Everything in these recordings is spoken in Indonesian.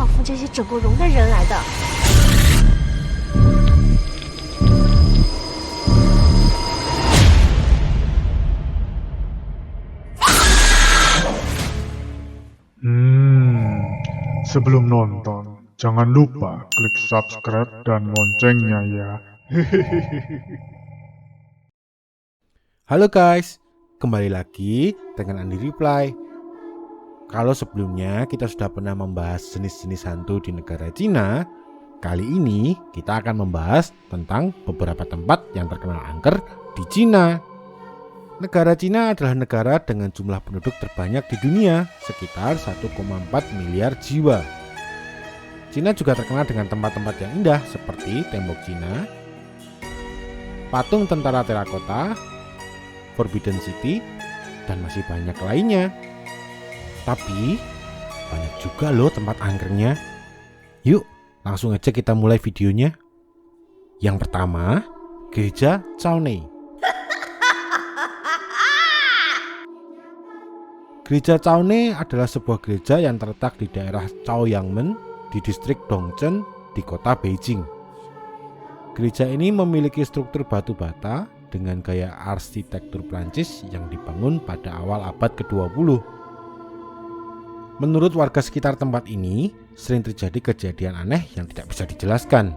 仿佛这些整过容的人来的。Sebelum nonton, jangan lupa klik subscribe dan loncengnya ya. Halo guys, kembali lagi dengan Andi Reply. Kalau sebelumnya kita sudah pernah membahas jenis-jenis hantu di negara Cina, kali ini kita akan membahas tentang beberapa tempat yang terkenal angker di Cina. Negara Cina adalah negara dengan jumlah penduduk terbanyak di dunia, sekitar 1,4 miliar jiwa. Cina juga terkenal dengan tempat-tempat yang indah seperti tembok Cina, patung tentara terakota, Forbidden City, dan masih banyak lainnya. Tapi banyak juga loh tempat angkernya. Yuk, langsung aja kita mulai videonya. Yang pertama, Gereja Caonei. Gereja Caonei adalah sebuah gereja yang terletak di daerah Chaoyangmen di distrik Dongzhen di kota Beijing. Gereja ini memiliki struktur batu bata dengan gaya arsitektur Prancis yang dibangun pada awal abad ke-20. Menurut warga sekitar tempat ini, sering terjadi kejadian aneh yang tidak bisa dijelaskan.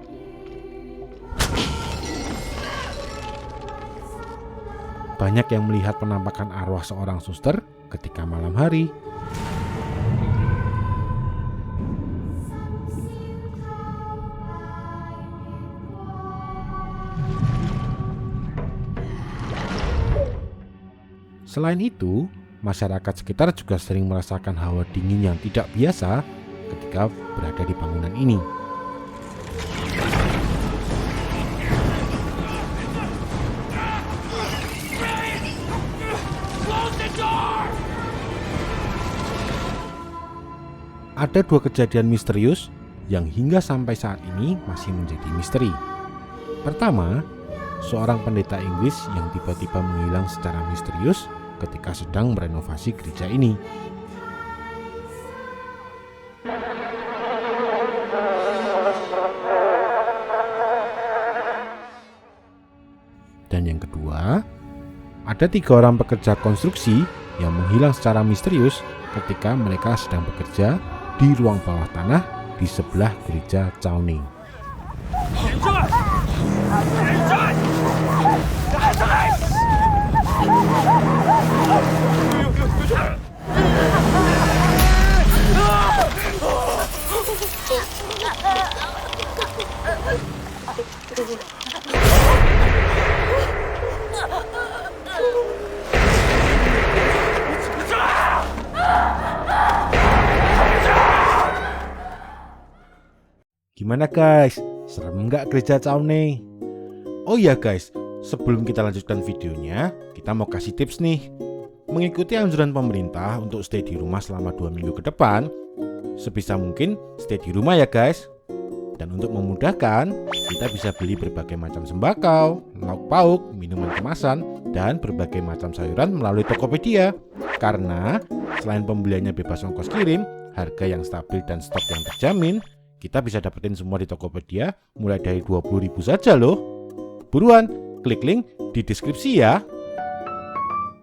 Banyak yang melihat penampakan arwah seorang suster ketika malam hari. Selain itu, masyarakat sekitar juga sering merasakan hawa dingin yang tidak biasa ketika berada di bangunan ini. Ada dua kejadian misterius yang hingga sampai saat ini masih menjadi misteri. Pertama, seorang pendeta Inggris yang tiba-tiba menghilang secara misterius ketika sedang merenovasi gereja ini. Dan yang kedua, ada 3 orang pekerja konstruksi yang menghilang secara misterius ketika mereka sedang bekerja di ruang bawah tanah di sebelah gereja Caonei. Gimana guys? Serem nggak gereja Caonei? Oh iya guys, sebelum kita lanjutkan videonya, kita mau kasih tips nih. Mengikuti anjuran pemerintah untuk stay di rumah selama 2 minggu ke depan, sebisa mungkin stay di rumah ya guys. Dan untuk memudahkan, kita bisa beli berbagai macam sembako, lauk pauk, minuman kemasan, dan berbagai macam sayuran melalui Tokopedia. Karena selain pembeliannya bebas ongkos kirim, harga yang stabil dan stok yang terjamin, kita bisa dapetin semua di Tokopedia mulai dari 20.000 saja loh. Buruan, klik link di deskripsi ya.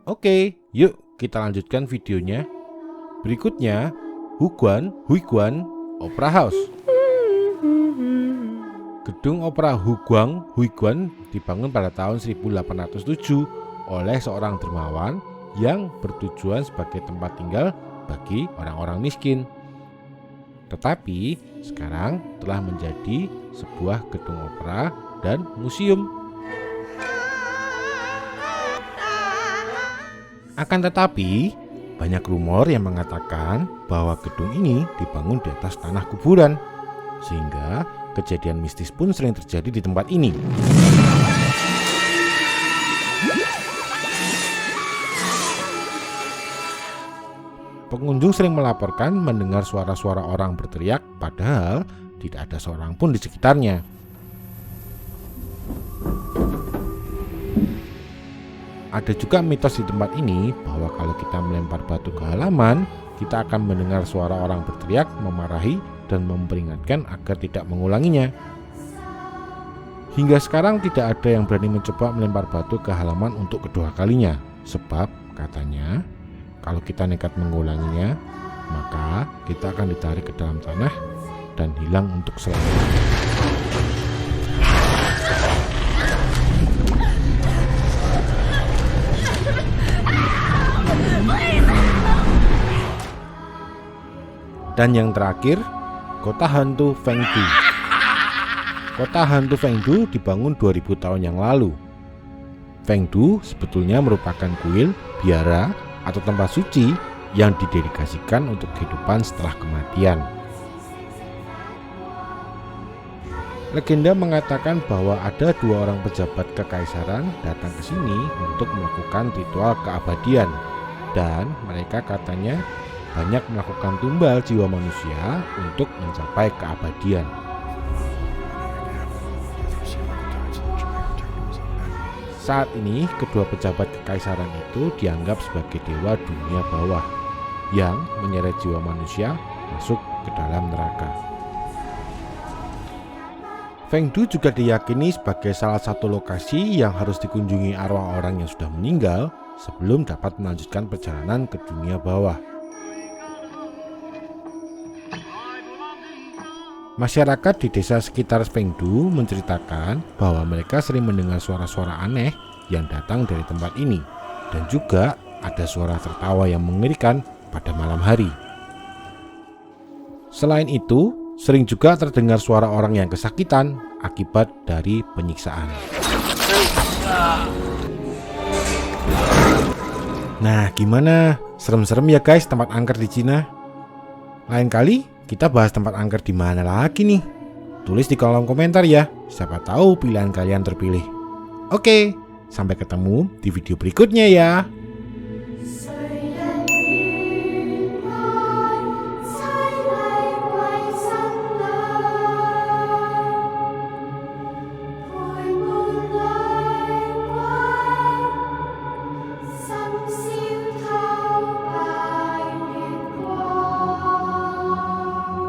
Oke, yuk kita lanjutkan videonya. Berikutnya, Huiguan Opera House. Gedung Opera Huiguan dibangun pada tahun 1807 oleh seorang dermawan yang bertujuan sebagai tempat tinggal bagi orang-orang miskin. Tetapi sekarang telah menjadi sebuah gedung opera dan museum. Akan tetapi, banyak rumor yang mengatakan bahwa gedung ini dibangun di atas tanah kuburan, sehingga kejadian mistis pun sering terjadi di tempat ini. Pengunjung sering melaporkan mendengar suara-suara orang berteriak, padahal tidak ada seorang pun di sekitarnya. Ada juga mitos di tempat ini bahwa kalau kita melempar batu ke halaman, kita akan mendengar suara orang berteriak, memarahi, dan memperingatkan agar tidak mengulanginya. Hingga sekarang tidak ada yang berani mencoba melempar batu ke halaman untuk kedua kalinya, sebab katanya kalau kita nekat mengulanginya, maka kita akan ditarik ke dalam tanah dan hilang untuk selamanya. Dan yang terakhir, kota hantu Fengdu. Kota hantu Fengdu dibangun 2000 tahun yang lalu. Fengdu sebetulnya merupakan kuil, biara, atau tempat suci yang didedikasikan untuk kehidupan setelah kematian. Legenda mengatakan bahwa ada 2 orang pejabat kekaisaran datang ke sini untuk melakukan ritual keabadian, dan mereka katanya banyak melakukan tumbal jiwa manusia untuk mencapai keabadian. Saat ini kedua pejabat kekaisaran itu dianggap sebagai dewa dunia bawah yang menyeret jiwa manusia masuk ke dalam neraka. Fengdu juga diyakini sebagai salah satu lokasi yang harus dikunjungi arwah orang yang sudah meninggal sebelum dapat melanjutkan perjalanan ke dunia bawah. Masyarakat di desa sekitar Fengdu menceritakan bahwa mereka sering mendengar suara-suara aneh yang datang dari tempat ini, dan juga ada suara tertawa yang mengerikan pada malam hari. Selain itu, sering juga terdengar suara orang yang kesakitan akibat dari penyiksaan. Nah, gimana? Serem-serem ya guys tempat angker di Cina? Lain kali kita bahas tempat angker di mana lagi nih? Tulis di kolom komentar ya, siapa tahu pilihan kalian terpilih. Oke, sampai ketemu di video berikutnya ya.